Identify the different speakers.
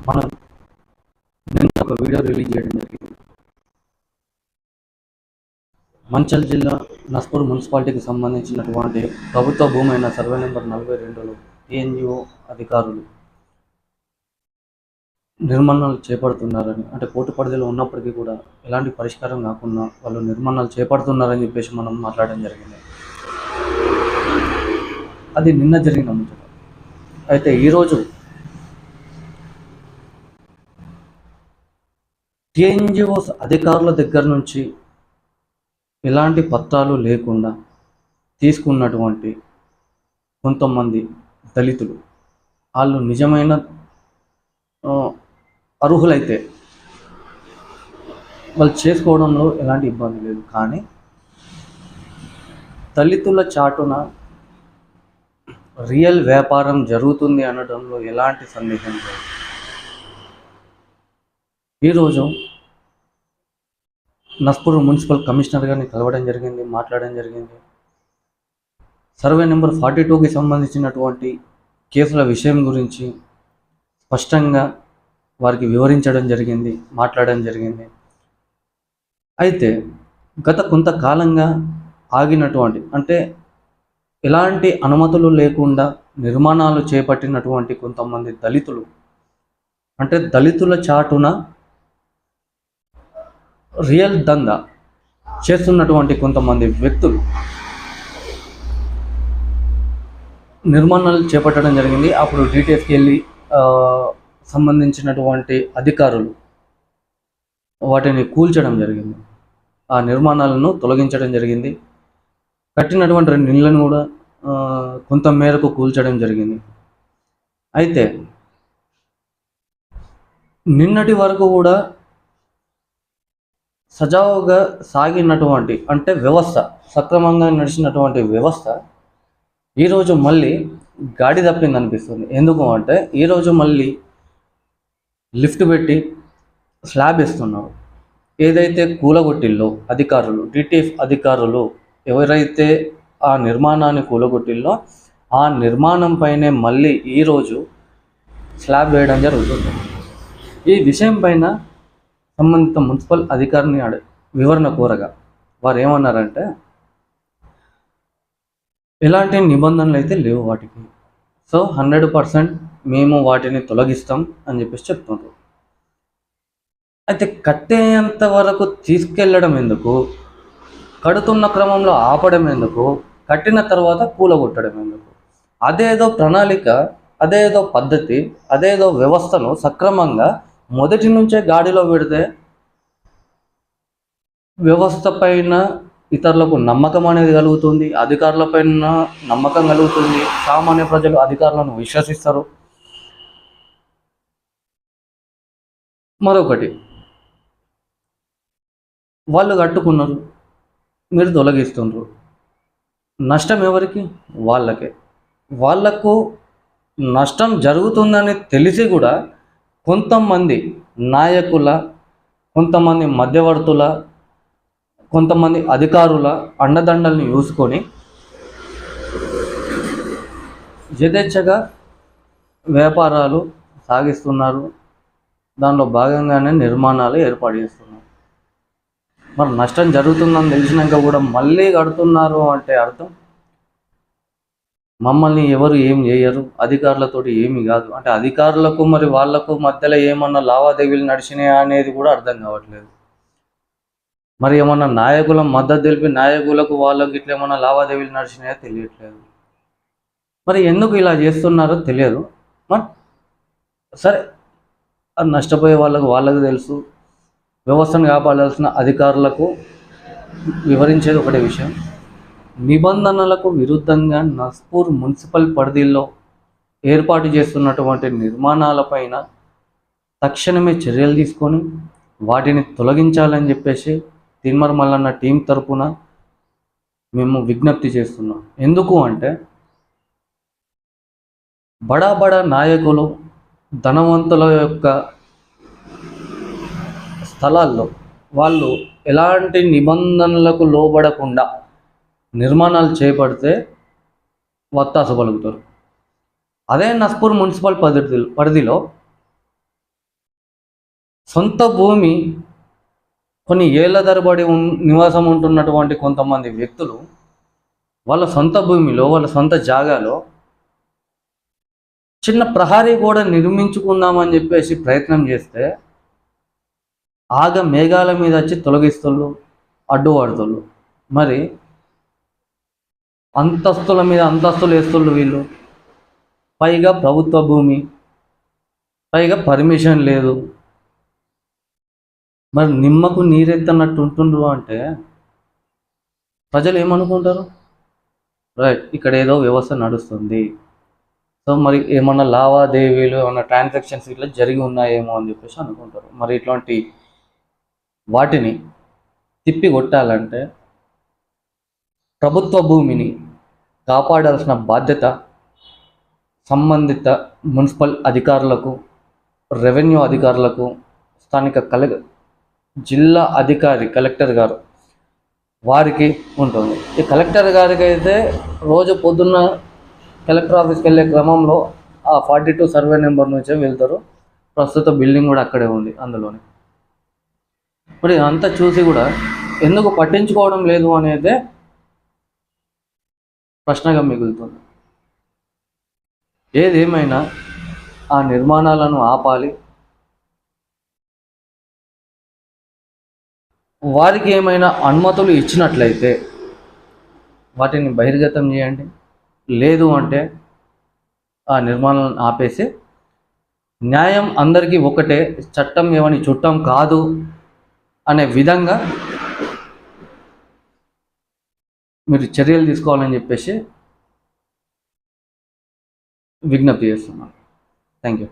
Speaker 1: మనం నిన్న ఒక వీడియో రిలీజ్ చేయడం జరిగింది. మంచిర్యాల జిల్లా నస్పూర్ మున్సిపాలిటీకి సంబంధించినటువంటి ప్రభుత్వ భూమి అయిన సర్వే నెంబర్ 42లో టీఎన్జిఓ అధికారులు నిర్మాణాలు చేపడుతున్నారని, అంటే కోర్టు పరిధిలో ఉన్నప్పటికీ కూడా ఎలాంటి పరిష్కారం కాకుండా వాళ్ళు నిర్మాణాలు చేపడుతున్నారని చెప్పేసి మనం మాట్లాడడం జరిగింది. అది నిన్న జరిగిన ముచ్చట. అయితే ఈరోజు టీఎన్జిఓస్ అధికారుల దగ్గర నుంచి ఎలాంటి పత్రాలు లేకుండా తీసుకున్నటువంటి కొంతమంది దళితులు, వాళ్ళు నిజమైన అర్హులైతే వాళ్ళు చేసుకోవడంలో ఎలాంటి ఇబ్బంది లేదు. కానీ దళితుల చాటున రియల్ వ్యాపారం జరుగుతుంది అనడంలో ఎలాంటి సందేహం లేదు. ఈరోజు నస్పూర్ మున్సిపల్ కమిషనర్ గారిని కలవడం జరిగింది, మాట్లాడడం జరిగింది. సర్వే నెంబర్ 42కి సంబంధించినటువంటి కేసుల విషయం గురించి స్పష్టంగా వారికి వివరించడం జరిగింది, మాట్లాడడం జరిగింది. అయితే గత కొంతకాలంగా ఆగినటువంటి, అంటే ఎలాంటి అనుమతులు లేకుండా నిర్మాణాలు చేపట్టినటువంటి కొంతమంది దళితులు, అంటే దళితుల చాటున రియల్ దందా చేస్తున్నటువంటి కొంతమంది వ్యక్తులు నిర్మాణాలు చేపట్టడం జరిగింది. అప్పుడు డీటెయిల్స్కి వెళ్ళి సంబంధించినటువంటి అధికారులు వాటిని కూల్చడం జరిగింది, ఆ నిర్మాణాలను తొలగించడం జరిగింది. కట్టినటువంటి 2 ఇళ్లను కూడా కొంత మేరకు కూల్చడం జరిగింది. అయితే నిన్నటి వరకు కూడా సజావుగా సాగినటువంటి, అంటే వ్యవస్థ సక్రమంగా నడిచినటువంటి వ్యవస్థ ఈరోజు మళ్ళీ గాడి తప్పింది అనిపిస్తుంది. ఎందుకు అంటే ఈరోజు మళ్ళీ లిఫ్ట్ పెట్టి స్లాబ్ వేస్తున్నారు. ఏదైతే కూలగొట్టిల్లో అధికారులు, డిటిఎఫ్ అధికారులు ఎవరైతే ఆ నిర్మాణాన్ని కూలగొట్టిల్లో ఆ నిర్మాణం పైనే మళ్ళీ ఈరోజు స్లాబ్ వేయడం జరుగుతుంది. ఈ విషయం పైన సంబంధిత మున్సిపల్ అధికారిని వివరణ కోరగా వారు ఏమన్నారంటే, ఎలాంటి నిబంధనలు అయితే లేవు వాటికి, సో 100% మేము వాటిని తొలగిస్తాం అని చెప్పేసి చెప్తున్నారు. అయితే కట్టేంత వరకు తీసుకెళ్ళడం ఎందుకు, కడుతున్న క్రమంలో ఆపడం ఎందుకు, కట్టిన తర్వాత కూలగొట్టడం ఎందుకు? అదేదో ప్రణాళిక, అదేదో పద్ధతి, అదేదో వ్యవస్థను సక్రమంగా మొదటి నుంచే గాడిలో పెడితే వ్యవస్థ పైన ఇతరులకు నమ్మకం అనేది కలుగుతుంది, అధికారులపైన నమ్మకం కలుగుతుంది, సామాన్య ప్రజలు అధికారులను విశ్వసిస్తారు. మరొకటి, వాళ్ళు కట్టుకున్నారు, మీరు తొలగిస్తున్నారు, నష్టం ఎవరికి? వాళ్ళకే. వాళ్లకు నష్టం జరుగుతుందని తెలిసి కూడా కొంతమంది నాయకుల, కొంతమంది మధ్యవర్తుల, కొంతమంది అధికారుల అండదండల్ని చూసుకొని యథేచ్ఛగా వ్యాపారాలు సాగిస్తున్నారు. దానిలో భాగంగానే నిర్మాణాలు ఏర్పాటు చేస్తున్నారు. మరి నష్టం జరుగుతుందని తెలిసినాక కూడా మళ్ళీ కడుతున్నారు అంటే అర్థం, మమ్మల్ని ఎవరు ఏం చేయరు, అధికారులతోటి ఏమి కాదు అంటే అధికారులకు మరి వాళ్లకు మధ్యలో ఏమన్నా లావాదేవీలు నడిచినాయా అనేది కూడా అర్థం కావట్లేదు. మరి ఏమన్నా నాయకుల మద్దతు తెలిపి నాయకులకు వాళ్ళకి ఇట్లా ఏమన్నా లావాదేవీలు నడిచినాయో తెలియట్లేదు. మరి ఎందుకు ఇలా చేస్తున్నారో తెలియదు. మరి సరే, అది నష్టపోయే వాళ్ళకు తెలుసు. వ్యవస్థను కాపాడాల్సిన అధికారులకు వివరించేది ఒకటే విషయం, నిబంధనలకు విరుద్ధంగా నస్పూర్ మున్సిపల్ పరిధిలో ఏర్పాటు చేస్తున్నటువంటి నిర్మాణాలపైన తక్షణమే చర్యలు తీసుకొని వాటిని తొలగించాలని చెప్పేసి తీన్మార్ మల్లన్న టీం తరపున మేము విజ్ఞప్తి చేస్తున్నాం. ఎందుకు అంటే బడా నాయకులు, ధనవంతుల యొక్క స్థలాల్లో వాళ్ళు ఎలాంటి నిబంధనలకు లోబడకుండా నిర్మాణాలు చేపడితే వత్తాసు పలుకుతారు. అదే నస్పూర్ మున్సిపల్ పరిధిలో సొంత భూమి కొన్ని ఏళ్ల తరబడి నివాసం ఉంటున్నటువంటి కొంతమంది వ్యక్తులు వాళ్ళ సొంత భూమిలో, వాళ్ళ సొంత జాగాలో చిన్న ప్రహరీ గోడ నిర్మించుకుందామని చెప్పేసి ప్రయత్నం చేస్తే మేఘాల మీద వచ్చి తొలగిస్తుళ్ళు, అడ్డుపడుతుళ్ళు. మరి అంతస్తుల మీద అంతస్తులు వేస్తుళ్ళు వీళ్ళు. పైగా ప్రభుత్వ భూమి, పైగా పర్మిషన్ లేదు. మరి నిమ్మకు నీరెత్తన్నట్టు ఉంటుండ్రు అంటే ప్రజలు ఏమనుకుంటారు? రైట్, ఇక్కడ ఏదో వ్యవస్థ నడుస్తుంది, సో మరి ఏమన్నా లావాదేవీలు, ఏమన్నా ట్రాన్సాక్షన్స్ ఇట్లా జరిగి ఉన్నాయేమో అని చెప్పేసి అనుకుంటారు. మరి ఇట్లాంటి వాటిని తిప్పి కొట్టాలంటే ప్రభుత్వ భూమిని కాపాడాల్సిన బాధ్యత సంబంధిత మున్సిపల్ అధికారులకు, రెవెన్యూ అధికారులకు, స్థానిక జిల్లా అధికారి కలెక్టర్ గారు వారికి ఉంటుంది. ఈ కలెక్టర్ గారికి అయితే రోజు పొద్దున్న కలెక్టర్ ఆఫీస్కి వెళ్ళే క్రమంలో ఆ 42 సర్వే నెంబర్ నుంచే వెళ్తారు. ప్రస్తుత బిల్డింగ్ కూడా అక్కడే ఉంది అందులోనే. ఇప్పుడు ఇదంతా చూసి కూడా ఎందుకు పట్టించుకోవడం లేదు అనేదే ప్రశ్నగా మిగులుతుంది. ఏదేమైనా ఆ నిర్మాణాలను ఆపాలి. వారికి ఏమైనా అనుమతులు ఇచ్చినట్లయితే వాటిని బహిర్గతం చేయండి. లేదు అంటే ఆ నిర్మాణాలను ఆపేసి న్యాయం అందరికీ ఒకటే, చట్టం ఏమని చుట్టం కాదు అనే విధంగా మీరు చర్యలు తీసుకోవాలని చెప్పేసి విజ్ఞప్తి చేస్తున్నాను. Thank you.